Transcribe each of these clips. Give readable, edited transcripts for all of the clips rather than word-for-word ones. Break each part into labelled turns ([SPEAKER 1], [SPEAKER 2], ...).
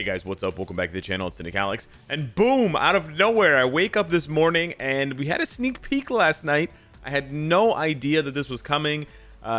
[SPEAKER 1] Hey guys, what's up? Welcome back to the channel. It's Cynicalex. And boom, out of nowhere, I wake up this morning and we had a sneak peek last night. I had no idea that this was coming.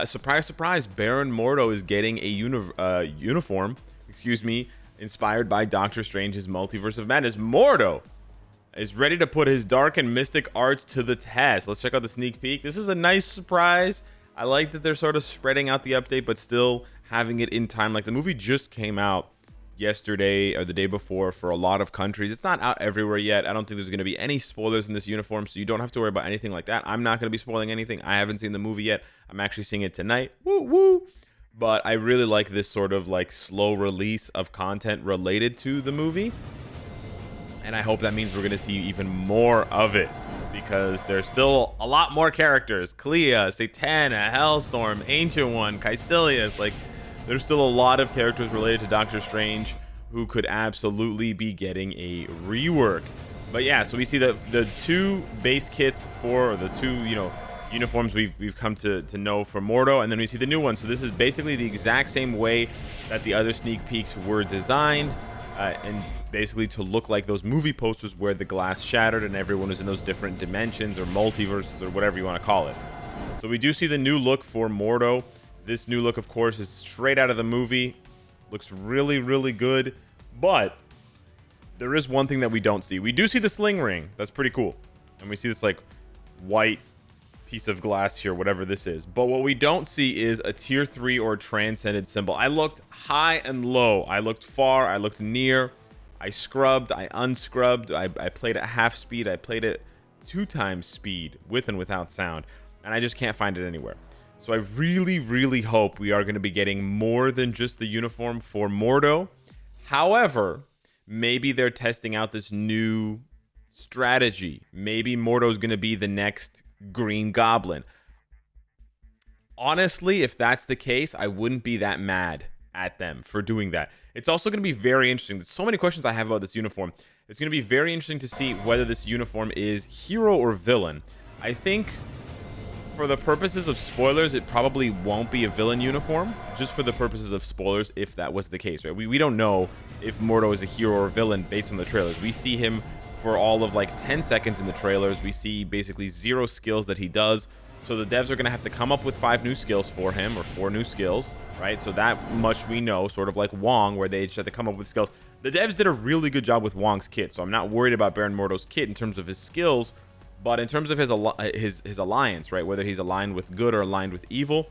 [SPEAKER 1] Surprise, surprise, Baron Mordo is getting a uniform, inspired by Doctor Strange's Multiverse of Madness. Mordo is ready to put his dark and mystic arts to the test. Let's check out the sneak peek. This is a nice surprise. I like that they're sort of spreading out the update, but still having it in time. Like, the movie just came out yesterday or the day before for a lot of countries. It's not out everywhere yet. I don't think there's going to be any spoilers in this uniform, so you don't have to worry about anything like that. I'm not going to be spoiling anything. I haven't seen the movie yet. I'm actually seeing it tonight. Woo woo! But I really like this sort of like slow release of content related to the movie, and I hope that means we're going to see even more of it, because there's still a lot more characters. Clea, Satana, Hellstorm, Ancient One, Caecilius. Like, there's still a lot of characters related to Doctor Strange who could absolutely be getting a rework. But yeah, so we see the two base kits for the two, uniforms we've come to know for Mordo, and then we see the new one. So this is basically the exact same way that the other sneak peeks were designed, and basically to look like those movie posters where the glass shattered and everyone was in those different dimensions or multiverses or whatever you want to call it. So we do see the new look for Mordo. This new look, of course, is straight out of the movie. Looks really, really good. But there is one thing that we don't see. We do see the sling ring. That's pretty cool. And we see this, like, white piece of glass here, whatever this is. But what we don't see is a tier 3 or transcended symbol. I looked high and low. I looked far. I looked near. I scrubbed. I unscrubbed. I played at half speed. I played at 2 times speed, with and without sound. And I just can't find it anywhere. So I really, really hope we are going to be getting more than just the uniform for Mordo. However, maybe they're testing out this new strategy. Maybe Mordo is going to be the next Green Goblin. Honestly, if that's the case, I wouldn't be that mad at them for doing that. It's also going to be very interesting. There's so many questions I have about this uniform. It's going to be very interesting to see whether this uniform is hero or villain. I think, for the purposes of spoilers, it probably won't be a villain uniform, just for the purposes of spoilers, if that was the case, right? We don't know if Mordo is a hero or villain based on the trailers. We see him for all of like 10 seconds in the trailers. We see basically 0 skills that he does. So the devs are going to have to come up with 5 new skills for him, or 4 new skills, right? So that much we know, sort of like Wong, where they just had to come up with skills. The devs did a really good job with Wong's kit, so I'm not worried about Baron Mordo's kit in terms of his skills. But in terms of his alliance, right, whether he's aligned with good or aligned with evil,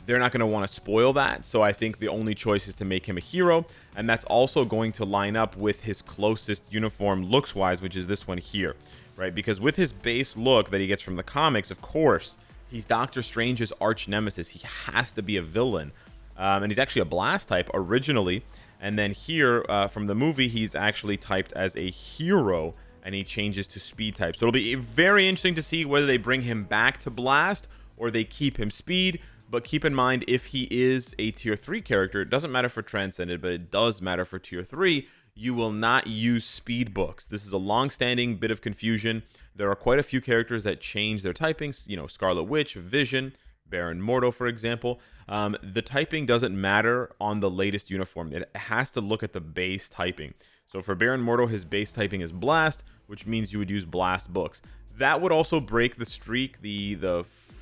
[SPEAKER 1] they're not going to want to spoil that. So I think the only choice is to make him a hero, and that's also going to line up with his closest uniform looks-wise, which is this one here, right? Because with his base look that he gets from the comics, of course, he's Doctor Strange's arch nemesis. He has to be a villain, and he's actually a blast type originally. And then here, from the movie, he's actually typed as a hero, and he changes to speed type. So it'll be very interesting to see whether they bring him back to blast or they keep him speed. But keep in mind, if he is a tier 3 character, it doesn't matter for transcended, but it does matter for tier 3, you will not use speed books. This is a long-standing bit of confusion. There are quite a few characters that change their typings, Scarlet Witch, Vision, Baron Mordo, for example. The typing doesn't matter on the latest uniform. It has to look at the base typing. So for Baron Mordo, his base typing is Blast, which means you would use Blast books. That would also break the streak, the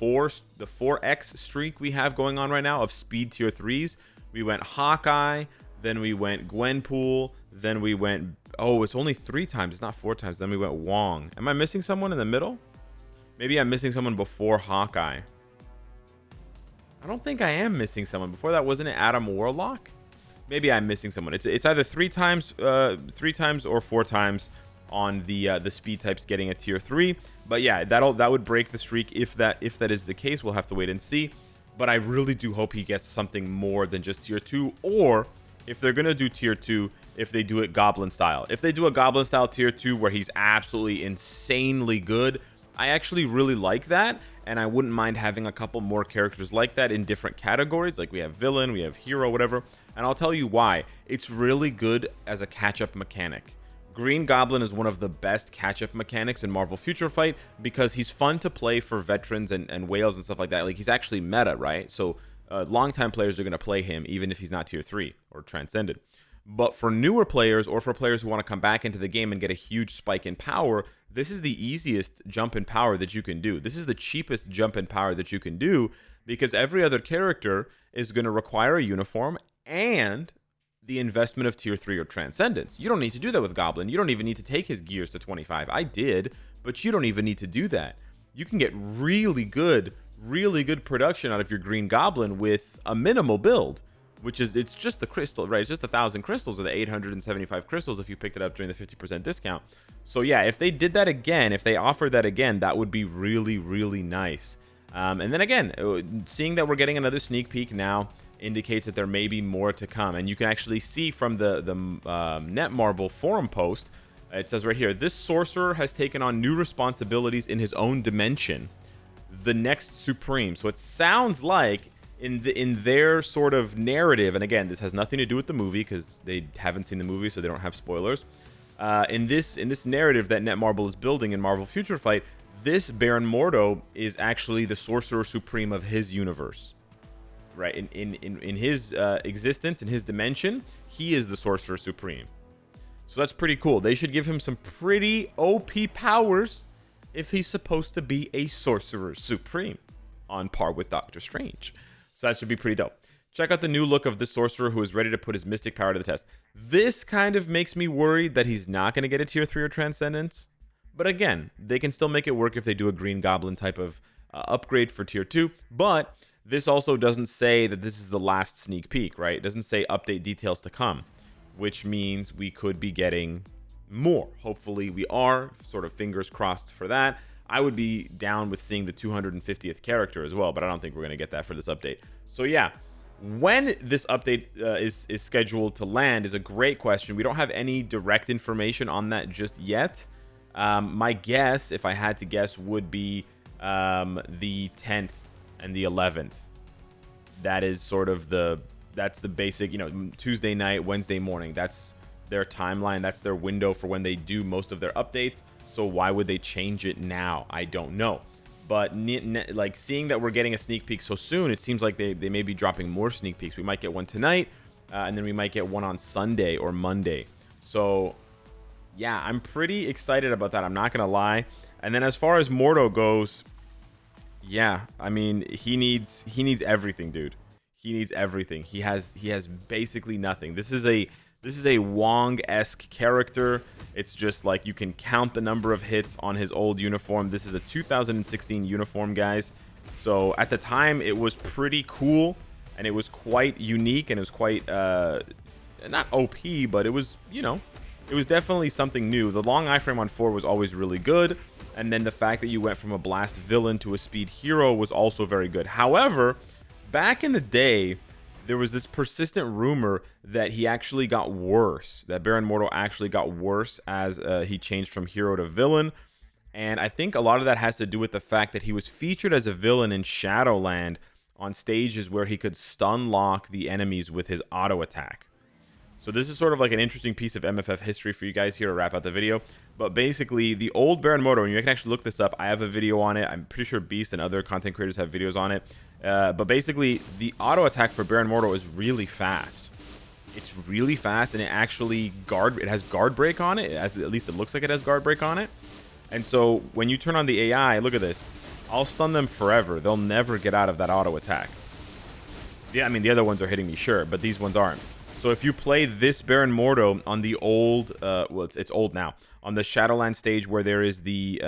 [SPEAKER 1] 4x streak we have going on right now of speed tier 3s. We went Hawkeye, then we went Gwenpool, then we went, oh, it's only 3 times, it's not 4 times. Then we went Wong. Am I missing someone in the middle? Maybe I'm missing someone before Hawkeye. I don't think I am missing someone. Before that, wasn't it Adam Warlock? Maybe I'm missing someone. It's either 3 times or 4 times on the speed types getting a tier 3. But yeah, that would break the streak if that is the case. We'll have to wait and see. But I really do hope he gets something more than just tier 2, or if they're gonna do tier 2, if they do it Goblin style. If they do a Goblin style tier 2 where he's absolutely insanely good, I actually really like that, and I wouldn't mind having a couple more characters like that in different categories. Like we have villain, we have hero, whatever. And I'll tell you why. It's really good as a catch-up mechanic. Green Goblin is one of the best catch-up mechanics in Marvel Future Fight because he's fun to play for veterans and whales and stuff like that. Like, he's actually meta, right? So longtime players are going to play him even if he's not tier 3 or transcended. But for newer players or for players who want to come back into the game and get a huge spike in power, this is the easiest jump in power that you can do. This is the cheapest jump in power that you can do, because every other character is going to require a uniform and the investment of tier 3 or Transcendence. You don't need to do that with Goblin. You don't even need to take his gears to 25. I did, but you don't even need to do that. You can get really good production out of your Green Goblin with a minimal build, which is, it's just the crystal, right? It's just 1,000 crystals or the 875 crystals if you picked it up during the 50% discount. So yeah, if they did that again, if they offered that again, that would be really, really nice. And then again, seeing that we're getting another sneak peek now indicates that there may be more to come. And you can actually see from the Netmarble forum post, it says right here, this sorcerer has taken on new responsibilities in his own dimension, the next Supreme. So it sounds like in their sort of narrative, and again, this has nothing to do with the movie because they haven't seen the movie, so they don't have spoilers. In this narrative that Netmarble is building in Marvel Future Fight, this Baron Mordo is actually the Sorcerer Supreme of his universe, right? In his existence, in his dimension, he is the Sorcerer Supreme. So that's pretty cool. They should give him some pretty OP powers if he's supposed to be a Sorcerer Supreme, on par with Doctor Strange. So that should be pretty dope. Check out the new look of this sorcerer who is ready to put his mystic power to the test. This kind of makes me worried that he's not going to get a tier 3 or Transcendence. But again, they can still make it work if they do a Green Goblin type of upgrade for tier 2. But this also doesn't say that this is the last sneak peek, right? It doesn't say update details to come, which means we could be getting more. Hopefully we are, sort of fingers crossed for that. I would be down with seeing the 250th character as well, but I don't think we're going to get that for this update. So yeah, when this update is scheduled to land is a great question. We don't have any direct information on that just yet. My guess, if I had to guess, would be the 10th and the 11th. That is sort of that's the basic, Tuesday night, Wednesday morning. That's their timeline. That's their window for when they do most of their updates. So why would they change it now? I don't know. But like seeing that we're getting a sneak peek so soon, it seems like they may be dropping more sneak peeks. We might get one tonight, and then we might get one on Sunday or Monday. So yeah, I'm pretty excited about that. I'm not gonna lie. And then as far as Mordo goes, yeah, I mean he needs everything, dude. He needs everything. He has basically nothing. This is a Wong-esque character. It's just like you can count the number of hits on his old uniform. This is a 2016 uniform, guys. So at the time, it was pretty cool, and it was quite unique, and it was quite, not OP, but it was, it was definitely something new. The long iframe on 4 was always really good, and then the fact that you went from a blast villain to a speed hero was also very good. However, back in the day, there was this persistent rumor that he actually got worse, that Baron Mordo actually got worse as he changed from hero to villain. And I think a lot of that has to do with the fact that he was featured as a villain in Shadowland on stages where he could stun lock the enemies with his auto attack. So this is sort of like an interesting piece of MFF history for you guys here to wrap out the video. But basically, the old Baron Mordo, and you can actually look this up. I have a video on it. I'm pretty sure Beast and other content creators have videos on it. But basically, the auto attack for Baron Mordo is really fast. It's really fast, and it actually has guard break on it. At least it looks like it has guard break on it. And so when you turn on the AI, look at this. I'll stun them forever. They'll never get out of that auto attack. Yeah, I mean, the other ones are hitting me, sure, but these ones aren't. So if you play this Baron Mordo on the old, well, it's old now, on the Shadowland stage where there is the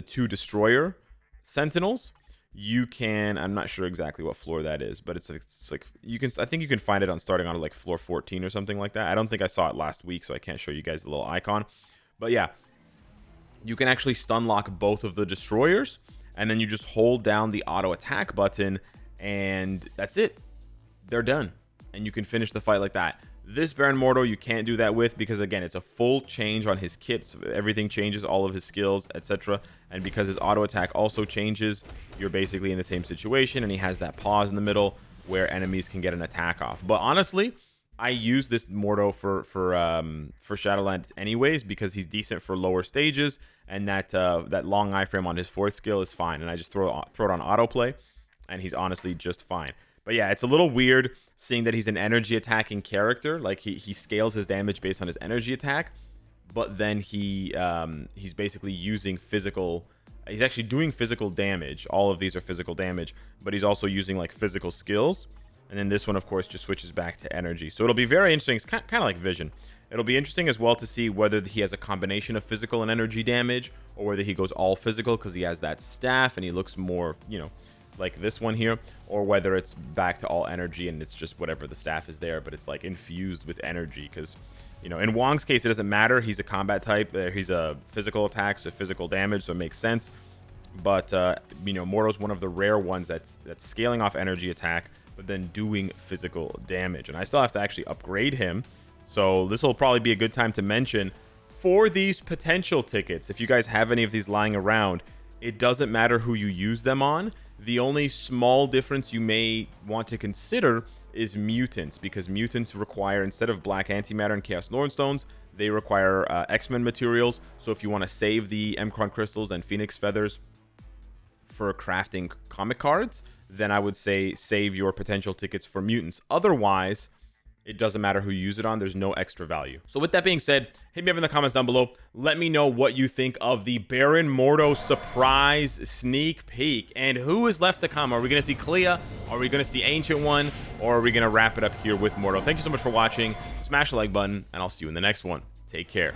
[SPEAKER 1] 2 Destroyer Sentinels, you can, I'm not sure exactly what floor that is, but it's like you can, I think you can find it on starting on like floor 14 or something like that. I don't think I saw it last week, so I can't show you guys the little icon. But yeah, you can actually stun lock both of the Destroyers, and then you just hold down the auto attack button, and that's it. They're done. And you can finish the fight like that. This Baron Mordo, you can't do that with because, again, it's a full change on his kit. So everything changes, all of his skills, etc. And because his auto attack also changes, you're basically in the same situation. And he has that pause in the middle where enemies can get an attack off. But honestly, I use this Mordo for Shadowland anyways because he's decent for lower stages. And that long iframe on his 4th skill is fine. And I just throw it on autoplay, and he's honestly just fine. But yeah, it's a little weird seeing that he's an energy attacking character. Like he scales his damage based on his energy attack, but then he's basically using physical. He's actually doing physical damage. All of these are physical damage, but he's also using like physical skills. And then this one, of course, just switches back to energy. So it'll be very interesting. It's kind of like Vision. It'll be interesting as well to see whether he has a combination of physical and energy damage, or whether he goes all physical because he has that staff and he looks more, like this one here, or whether it's back to all energy and it's just whatever the staff is there, but it's like infused with energy because, in Wong's case, it doesn't matter. He's a combat type. He's a physical attack, so physical damage, so it makes sense. But, Mordo's one of the rare ones that's scaling off energy attack, but then doing physical damage. And I still have to actually upgrade him. So this will probably be a good time to mention for these potential tickets. If you guys have any of these lying around, it doesn't matter who you use them on. The only small difference you may want to consider is mutants, because mutants require, instead of black antimatter and chaos Nornstones, they require X-Men materials. So if you want to save the Emkron crystals and Phoenix feathers for crafting comic cards, then I would say save your potential tickets for mutants. Otherwise, it doesn't matter who you use it on. There's no extra value. So with that being said, hit me up in the comments down below. Let me know what you think of the Baron Mordo surprise sneak peek. And who is left to come? Are we going to see Clea? Are we going to see Ancient One? Or are we going to wrap it up here with Mordo? Thank you so much for watching. Smash the like button, and I'll see you in the next one. Take care.